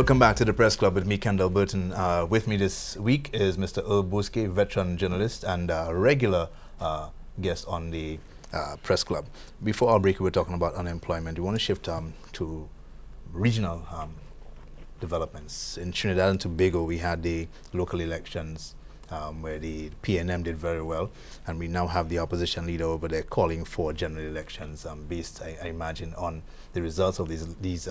Welcome back to the Press Club with me, Kendall Burton. With me this week is Mr. Earl Bousquet, veteran journalist and regular guest on the Press Club. Before our break, we were talking about unemployment. We want to shift to regional developments. In Trinidad and Tobago, we had the local elections where the PNM did very well, and we now have the opposition leader over there calling for general elections based, I imagine, on the results of these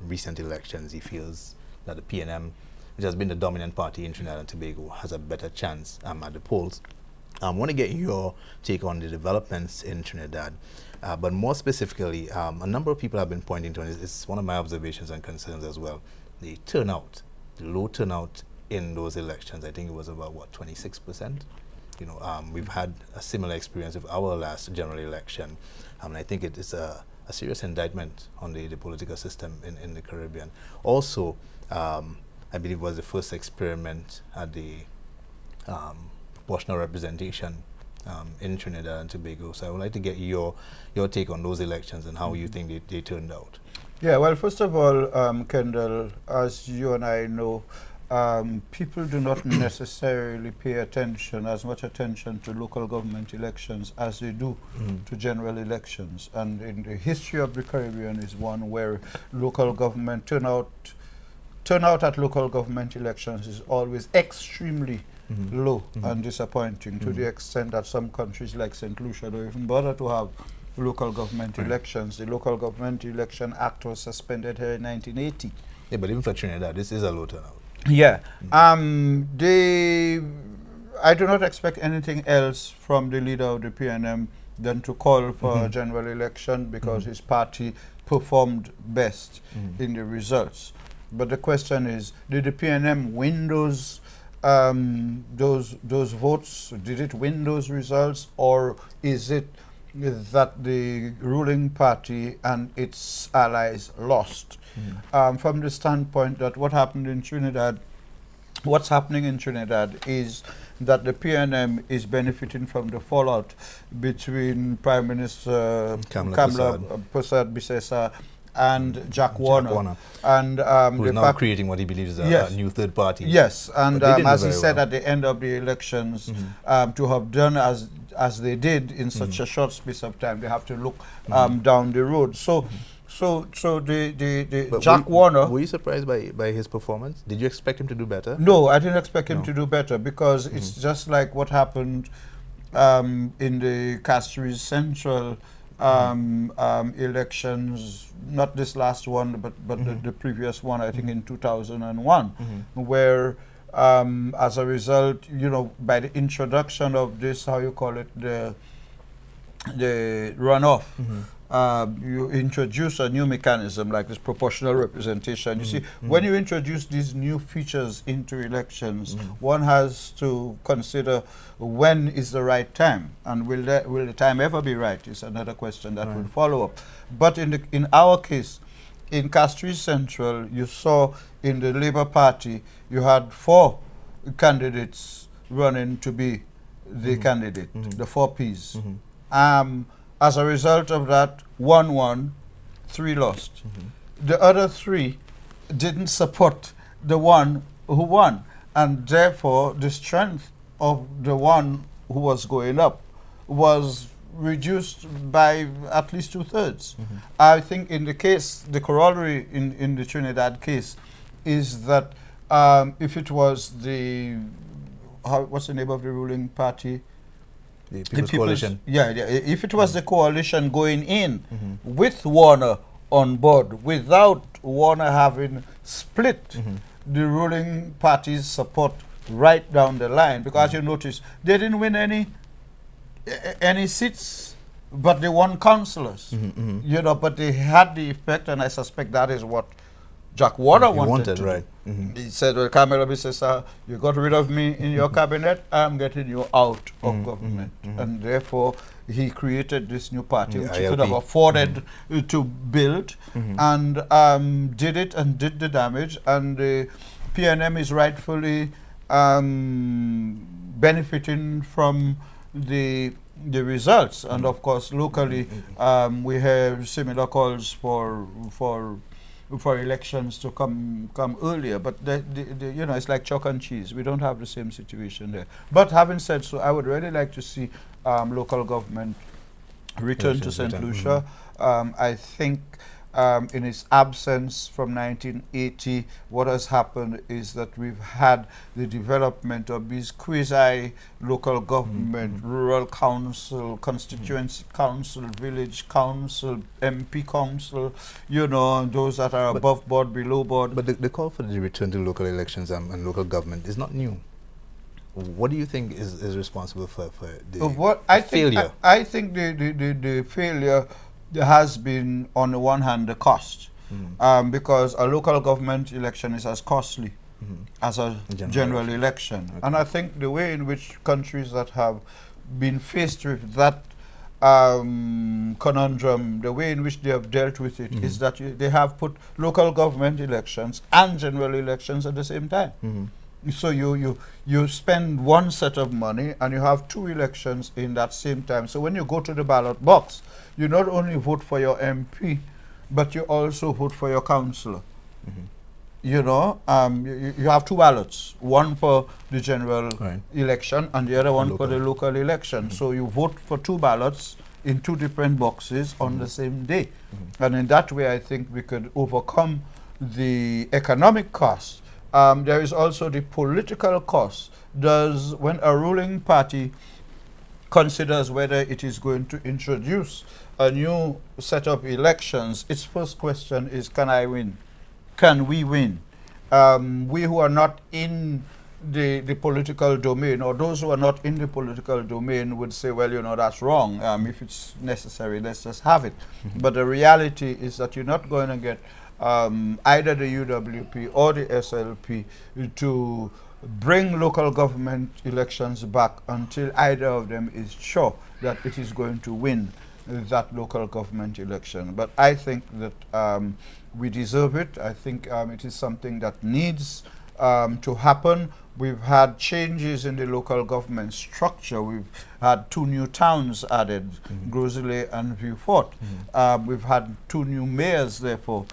recent elections. He feels that the PNM, which has been the dominant party in Trinidad and Tobago, has a better chance at the polls. I want to get your take on the developments in Trinidad, but more specifically, a number of people have been pointing to, and it's one of my observations and concerns as well, the turnout, the low turnout in those elections. I think it was about, what, 26%? You know, we've had a similar experience with our last general election, and I think it is a serious indictment on the political system in the Caribbean. Also, I believe it was the first experiment at the proportional representation in Trinidad and Tobago. So I would like to get your take on those elections and how you think they turned out. Yeah, well, first of all, Kendall, as you and I know, people do not necessarily pay as much attention to local government elections as they do to general elections. And in the history of the Caribbean is one where local government turnout at local government elections is always extremely low and disappointing, to the extent that some countries like St. Lucia don't even bother to have local government elections. The Local Government Election Act was suspended here in 1980. Yeah, but even for Trinidad, this is a low turnout. Yeah, I do not expect anything else from the leader of the PNM than to call for a general election, because his party performed best in the results. But the question is, did the PNM win those votes? Did it win those results, or is it that the ruling party and its allies lost? From the standpoint that what's happening in Trinidad is that the PNM is benefiting from the fallout between Prime Minister Kamla Persad-Bissessar and Jack Warner. And who's now creating what he believes is a new third party. Yes, and as he said at the end of the elections, to have done as they did in such a short space of time, they have to look down the road. So Jack Warner. Were you surprised by his performance? Did you expect him to do better? No, I didn't expect him to do better, because it's just like what happened in the Castries Central elections, not this last one, but the previous one, I think in 2001, where as a result, you know, by the introduction of this, how you call it, the runoff, you introduce a new mechanism like this proportional representation. You see, when you introduce these new features into elections, one has to consider when is the right time, and will the time ever be right is another question that will follow up. But in our case, in Castries Central, you saw in the Labour Party, you had 4 candidates running to be the candidate, the 4 Ps. As a result of that, 1 won, 3 lost. The other 3 didn't support the one who won, and therefore the strength of the one who was going up was reduced by at least 2/3. I think in the case, the corollary in the Trinidad case is that if it was what's the name of the ruling party? The People's Coalition. Yeah, if it was the coalition going in with Warner on board, without Warner having split the ruling party's support right down the line, because you notice they didn't win any seats, but they won councillors. You know, but they had the effect, and I suspect that is what Jack Warner wanted to do. He said, well, Kamla Bissessar, you got rid of me in your cabinet, I'm getting you out of government. And therefore, he created this new party, which he could have afforded to build, and did it and did the damage. And the PNM is rightfully benefiting from the results. And of course, locally, we have similar calls for for elections to come earlier. But you know, it's like chalk and cheese. We don't have the same situation there. But having said so, I would really like to see local government return to St. Lucia. I think in its absence from 1980, what has happened is that we've had the development of these quasi-local government, rural council, constituency council, village council, MP council, you know, those that are above board, below board. But the call for the return to local elections and local government is not new. What do you think is responsible for the failure? I think the failure has been, on the one hand, the cost, because a local government election is as costly as a general election. Okay. And I think the way in which countries that have been faced with that conundrum, the way in which they have dealt with it is that they have put local government elections and general elections at the same time. So you spend one set of money and you have two elections in that same time. So when you go to the ballot box, you not only vote for your MP, but you also vote for your councillor. You know, you have two ballots, one for the general election and the other one for the local election. So you vote for two ballots in two different boxes on the same day. And in that way, I think we could overcome the economic cost. There is also the political cost. When a ruling party considers whether it is going to introduce a new set of elections, its first question is, can I win? Can we win? We who are not in the political domain, or those who are not in the political domain, would say, well, you know, that's wrong. If it's necessary, let's just have it. But the reality is that you're not going to get either the UWP or the SLP to bring local government elections back until either of them is sure that it is going to win that local government election. But I think that we deserve it. I think it is something that needs to happen. We've had changes in the local government structure. We've had two new towns added, Grosley and Vieux Fort. We've had two new mayors, therefore,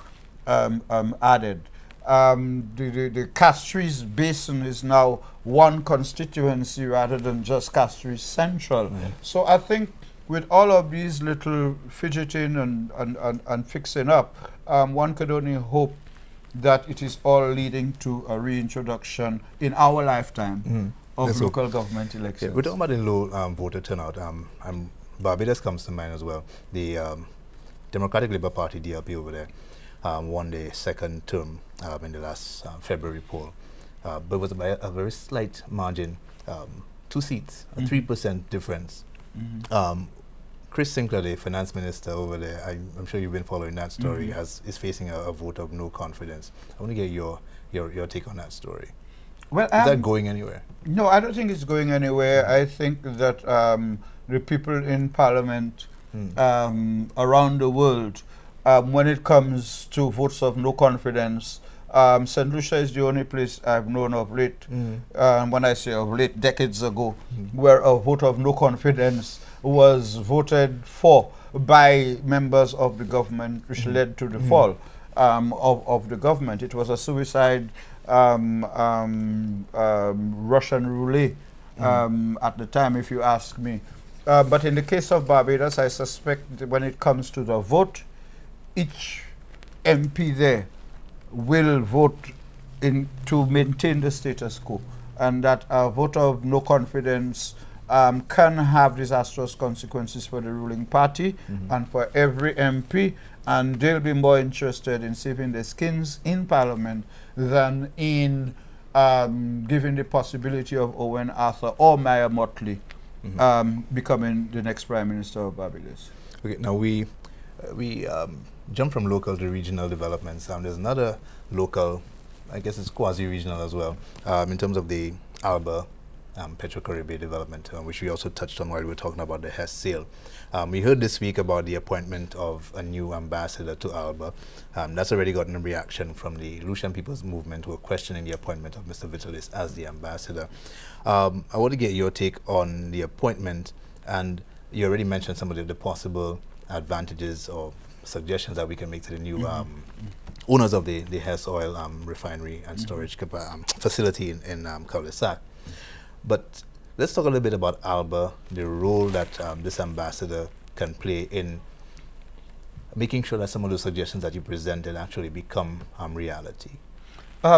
added. The Castries Basin is now one constituency rather than just Castries Central. So I think with all of these little fidgeting and fixing up, one could only hope that it is all leading to a reintroduction in our lifetime of local government elections. Yeah, we're talking about the low voter turnout. Barbados comes to mind as well. The Democratic Labour Party, DLP over there, won the second term in the last February poll, but it was by a very slight margin, 2 seats, a 3% difference. Chris Sinclair, the finance minister over there, I'm sure you've been following that story, is facing a vote of no confidence. I want to get your take on that story. Well, is that going anywhere? No, I don't think it's going anywhere. I think that the people in Parliament around the world, when it comes to votes of no confidence, St. Lucia is the only place I've known of late, when I say of late, decades ago, where a vote of no confidence was voted for by members of the government, which led to the fall of the government. It was a suicide Russian roulette at the time, if you ask me. But in the case of Barbados, I suspect that when it comes to the vote, each MP there will vote to maintain the status quo, and that a vote of no confidence can have disastrous consequences for the ruling party and for every MP, and they'll be more interested in saving their skins in Parliament than in giving the possibility of Owen Arthur or Maya Motley becoming the next Prime Minister of Barbados. Okay, now we jump from local to regional developments. There's another local, I guess it's quasi-regional as well, in terms of the Alba Petro-Caribbean development, which we also touched on while we were talking about the Hess sale. We heard this week about the appointment of a new ambassador to Alba. That's already gotten a reaction from the Lucian People's Movement, who are questioning the appointment of Mr. Vitalis as the ambassador. I want to get your take on the appointment, and you already mentioned some of the possible advantages or suggestions that we can make to the new owners of the Hess oil refinery and storage facility in Cul-de-Sac. But let's talk a little bit about Alba, the role that this ambassador can play in making sure that some of the suggestions that you presented actually become reality.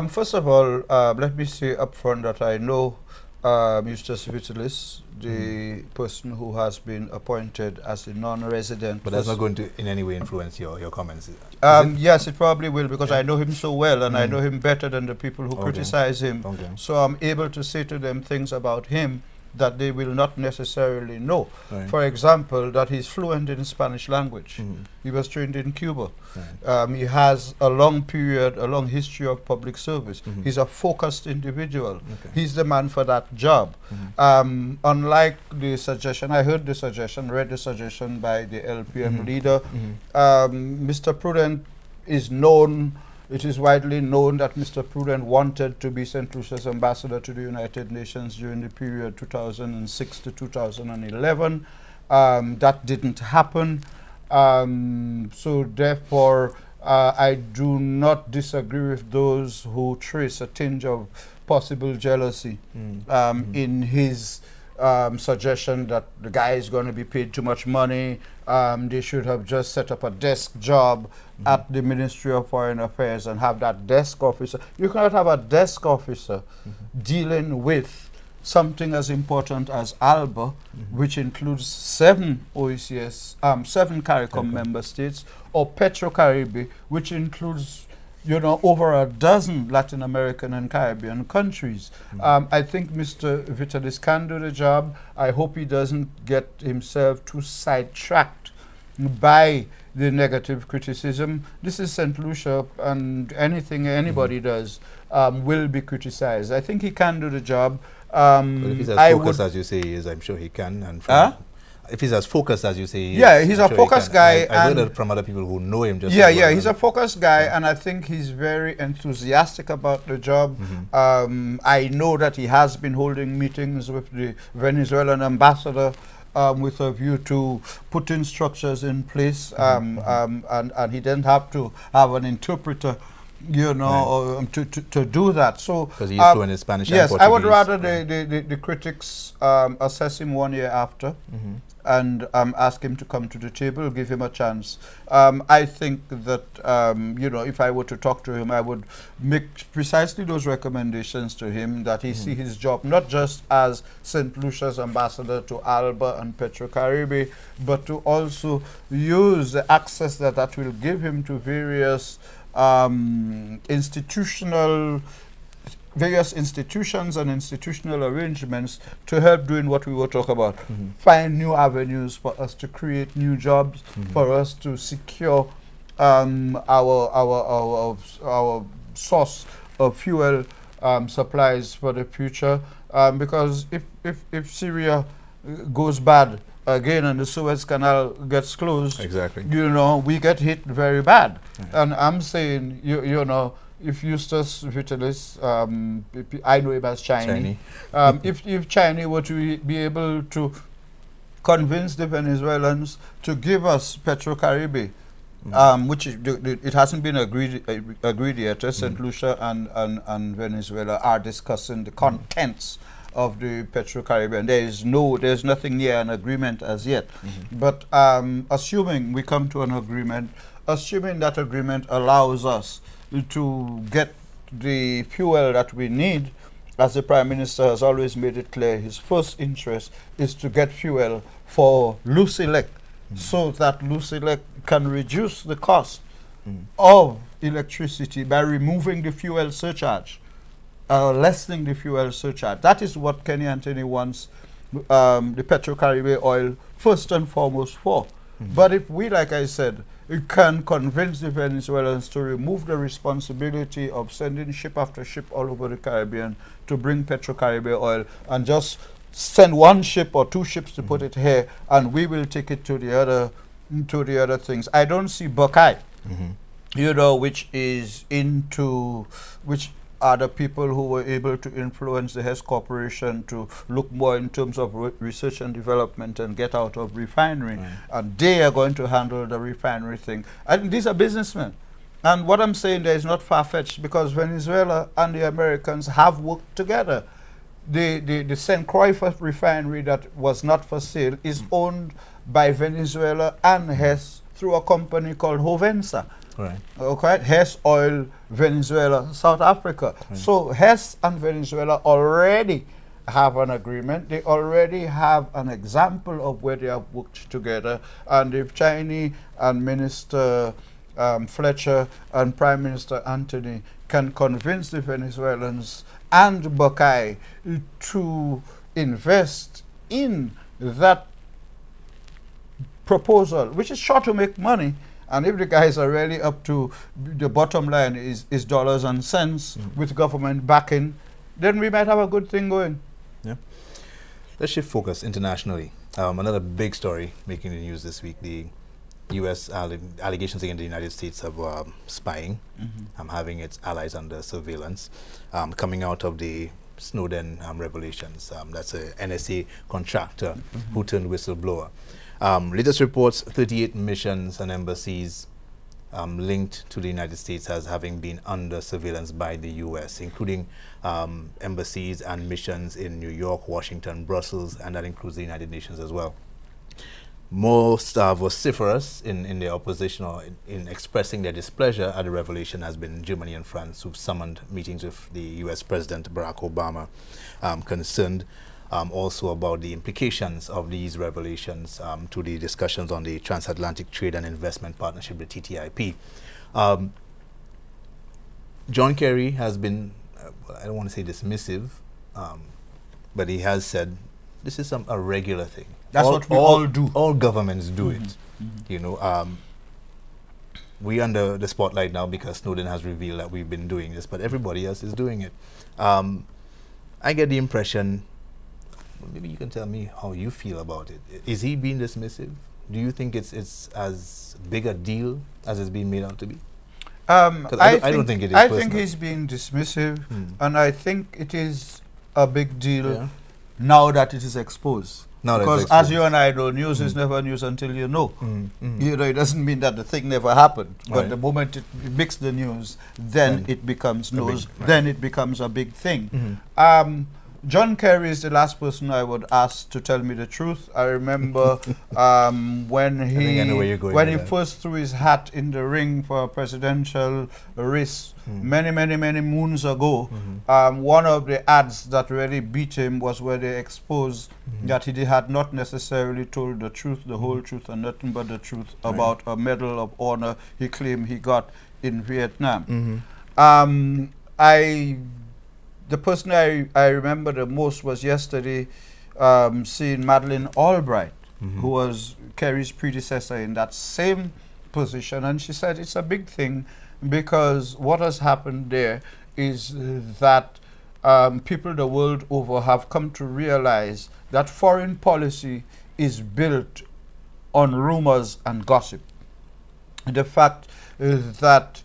First of all, let me say up front that I know Mr. Vitalis, the person who has been appointed as a non-resident. But that's not going to in any way influence your comments? Yes, it probably will, because I know him so well, and I know him better than the people who criticize him. So I'm able to say to them things about him that they will not necessarily know. Right. For example, that he's fluent in Spanish language. He was trained in Cuba. Right. He has a long history of public service. He's a focused individual. He's the man for that job. Unlike the suggestion, I heard the suggestion, read the suggestion by the LPM leader, Mr. Prudent is known. It is widely known that Mr. Prudent wanted to be St. Lucia's ambassador to the United Nations during the period 2006 to 2011. That didn't happen. So therefore, I do not disagree with those who trace a tinge of possible jealousy in his suggestion that the guy is going to be paid too much money. They should have just set up a desk job at the Ministry of Foreign Affairs and have that desk officer. You cannot have a desk officer dealing with something as important as ALBA, which includes 7 OECS, 7 CARICOM member states, or Petrocaribe, which includes, you know, over a dozen Latin American and Caribbean countries. I think Mr. Vitalis can do the job. I hope he doesn't get himself too sidetracked by the negative criticism. This is St. Lucia, and anything anybody does will be criticized. I think he can do the job. But if he's as focused as you say he is, I'm sure he can. And if he's as focused as you say he is, he's a focused guy. I heard that from other people who know him. He's a focused guy, and I think he's very enthusiastic about the job. I know that he has been holding meetings with the Venezuelan ambassador with a view to putting structures in place, and he didn't have to have an interpreter, you know, to do that. So because he's fluent in Spanish and Portuguese. I would rather the critics assess him 1 year after and ask him to come to the table, give him a chance. I think that, you know, if I were to talk to him, I would make precisely those recommendations to him, that he see his job not just as St. Lucia's ambassador to ALBA and Petrocaribe, but to also use the access that will give him to various various institutions and institutional arrangements to help doing what we were talking about. Find new avenues for us to create new jobs, for us to secure our source of fuel supplies for the future. Because if Syria goes bad again and the Suez Canal gets closed, you know, we get hit very bad. And I'm saying, you know, if Eustace Vitalis, I know him as Chinese, if China were to be able to convince the Venezuelans to give us Petrocaribe, which it hasn't been agreed yet. St. Lucia and Venezuela are discussing the contents of the Petrocaribe, and there's nothing near an agreement as yet. But assuming we come to an agreement, assuming that agreement allows us to get the fuel that we need, as the Prime Minister has always made it clear, his first interest is to get fuel for Lucilec, so that Lucilec can reduce the cost of electricity by removing the fuel surcharge, lessening the fuel surcharge. That is what Kenny Anthony wants the Petrocaribe oil first and foremost for. But if we, like I said, can convince the Venezuelans to remove the responsibility of sending ship after ship all over the Caribbean to bring Petrocaribe oil, and just send 1 ship or 2 ships to put it here, and we will take it to the other things. I don't see Buckeye, you know, which are the people who were able to influence the Hess Corporation to look more in terms of research and development and get out of refinery. And they are going to handle the refinery thing. And these are businessmen. And what I'm saying there is not far-fetched, because Venezuela and the Americans have worked together. The St. Croix refinery that was not for sale is owned by Venezuela and Hess through a company called Hovensa. Right. Okay, Hess Oil, Venezuela, South Africa. Right. So Hess and Venezuela already have an agreement. They already have an example of where they have worked together. And if Chinese and Minister Fletcher and Prime Minister Anthony can convince the Venezuelans and Buckeye to invest in that proposal, which is sure to make money, and if the guys are really up to the bottom line is dollars and cents with government backing, then we might have a good thing going. Yeah. Let's shift focus internationally. Another big story making the news this week: the U.S. allegations against the United States of spying, having its allies under surveillance, coming out of the Snowden revelations. That's a NSA contractor who turned whistleblower. Latest reports: 38 missions and embassies linked to the United States as having been under surveillance by the U.S., including embassies and missions in New York, Washington, Brussels, and that includes the United Nations as well. Most vociferous in their opposition or in expressing their displeasure at the revelation has been Germany and France, who've summoned meetings with the U.S. President Barack Obama, concerned also about the implications of these revelations to the discussions on the Transatlantic Trade and Investment Partnership, the TTIP. John Kerry has been, I don't want to say dismissive, but he has said this is a regular thing. That's what we all do. All governments do it. You know, we're under the spotlight now because Snowden has revealed that we've been doing this, but everybody else is doing it. I get the impression, maybe you can tell me how you feel about it. Is he being dismissive? Do you think it's as big a deal as it's being made out to be? I don't think it is. I think he's being dismissive, and I think it is a big deal now that it is exposed. Because as you and I know, news is never news until you know. You know, it doesn't mean that the thing never happened. But the moment it makes the news, then it becomes news. Then it becomes a big thing. John Kerry is the last person I would ask to tell me the truth. I remember when he first threw his hat in the ring for a presidential race many moons ago. One of the ads that really beat him was where they exposed that he had not necessarily told the truth, the whole truth, and nothing but the truth about a Medal of Honor he claimed he got in Vietnam. The person I remember the most was yesterday seeing Madeleine Albright, who was Kerry's predecessor in that same position, and she said it's a big thing because what has happened there is that people the world over have come to realize that foreign policy is built on rumors and gossip. The fact that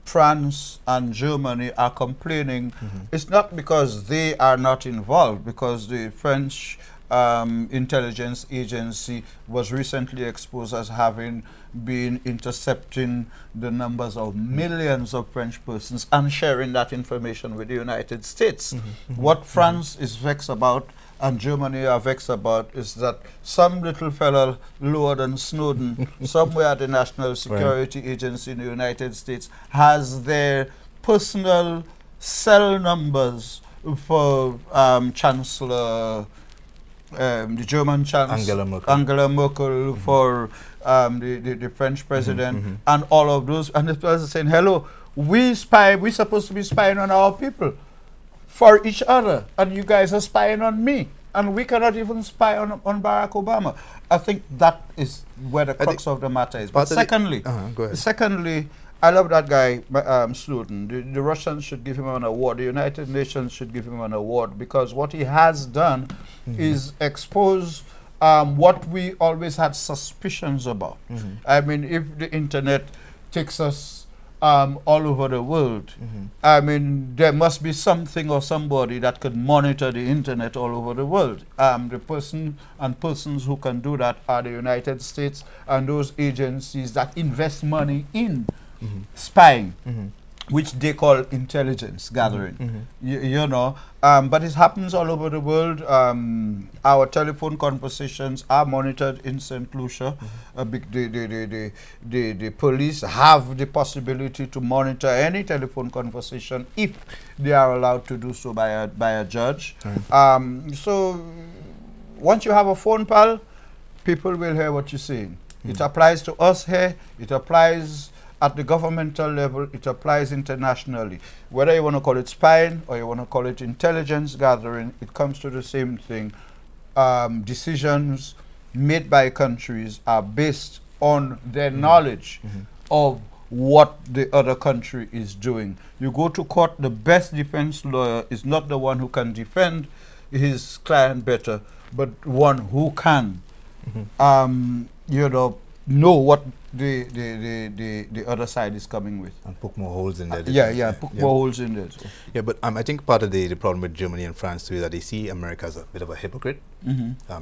France and Germany are complaining, it's not because they are not involved, because the French intelligence agency was recently exposed as having been intercepting the numbers of millions of French persons and sharing that information with the United States. What France is vexed about and Germany are vexed about is that some little fellow lower than Snowden, somewhere at the National Security Agency in the United States, has their personal cell numbers for Chancellor, the German Chancellor, Angela Merkel, for the French President, and all of those. And the person saying, hello, we're supposed to be spying on our people for each other, and you guys are spying on me, and we cannot even spy on Barack Obama. I think that is where the crux of the matter is. But secondly, I love that guy, Snowden. The Russians should give him an award. The United Nations should give him an award, because what he has done is expose what we always had suspicions about. I mean, if the internet takes us all over the world, I mean, there must be something or somebody that could monitor the internet all over the world. The person and persons who can do that are the United States and those agencies that invest money in spying, which they call intelligence gathering. You know, but it happens all over the world. Our telephone conversations are monitored in St. Lucia. The police have the possibility to monitor any telephone conversation if they are allowed to do so by a judge. So once you have a phone pal, people will hear what you're saying. It applies to us here. It applies at the governmental level. It applies internationally. Whether you want to call it spying or you want to call it intelligence gathering, it comes to the same thing. Decisions made by countries are based on their knowledge of what the other country is doing. You go to court, the best defense lawyer is not the one who can defend his client better, but one who can you know what the other side is coming with. And poke more holes in there. Poke more holes in there. So. Yeah, but I think part of the problem with Germany and France too is that they see America as a bit of a hypocrite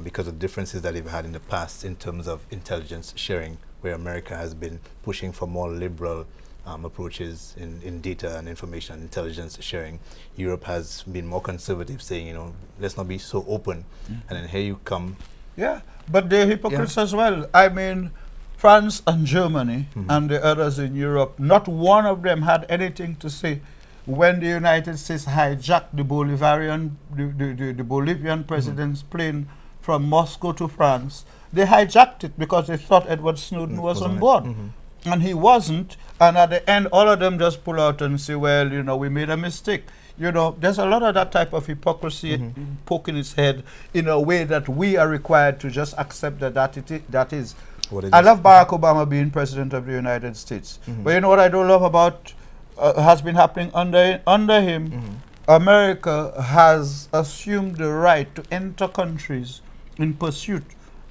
because of the differences that they've had in the past in terms of intelligence sharing, where America has been pushing for more liberal approaches in data and information and intelligence sharing. Europe has been more conservative, saying, you know, let's not be so open. And then here you come. Yeah, but they're hypocrites as well. I mean, France and Germany and the others in Europe, not one of them had anything to say when the United States hijacked the Bolivian president's plane from Moscow to France. They hijacked it because they thought Edward Snowden was on board. And he wasn't. And at the end, all of them just pull out and say, well, you know, we made a mistake. You know, there's a lot of that type of hypocrisy poking its head in a way that we are required to just accept that is. I love Barack Obama being president of the United States. But you know what I don't love about has been happening under him? America has assumed the right to enter countries in pursuit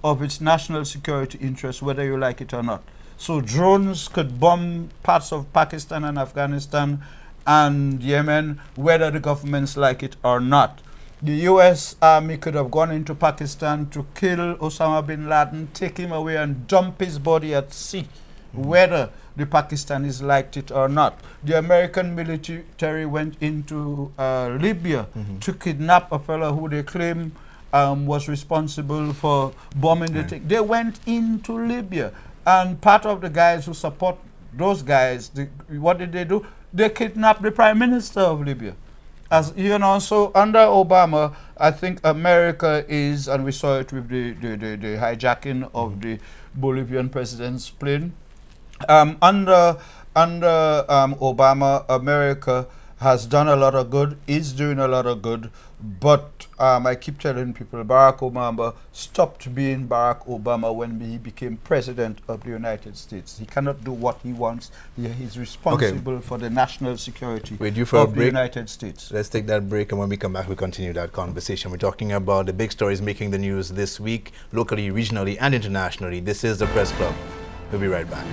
of its national security interests, whether you like it or not. So drones could bomb parts of Pakistan and Afghanistan and Yemen, whether the governments like it or not. The U.S. Army could have gone into Pakistan to kill Osama bin Laden, take him away and dump his body at sea, whether the Pakistanis liked it or not. The American military went into Libya to kidnap a fellow who they claim was responsible for bombing the thing. They went into Libya, and part of the guys who support those guys, what did they do? They kidnapped the Prime Minister of Libya. As you know, so under Obama, I think America is, and we saw it with the hijacking of the Bolivian president's plane. Under Obama, America has done a lot of good, is doing a lot of good, but I keep telling people Barack Obama stopped being Barack Obama when he became president of the United States. He cannot do what he wants. He's responsible for the national security of the United States. Let's take that break, and when we come back, we'll continue that conversation. We're talking about the big stories making the news this week, locally, regionally, and internationally. This is the Press Club. We'll be right back.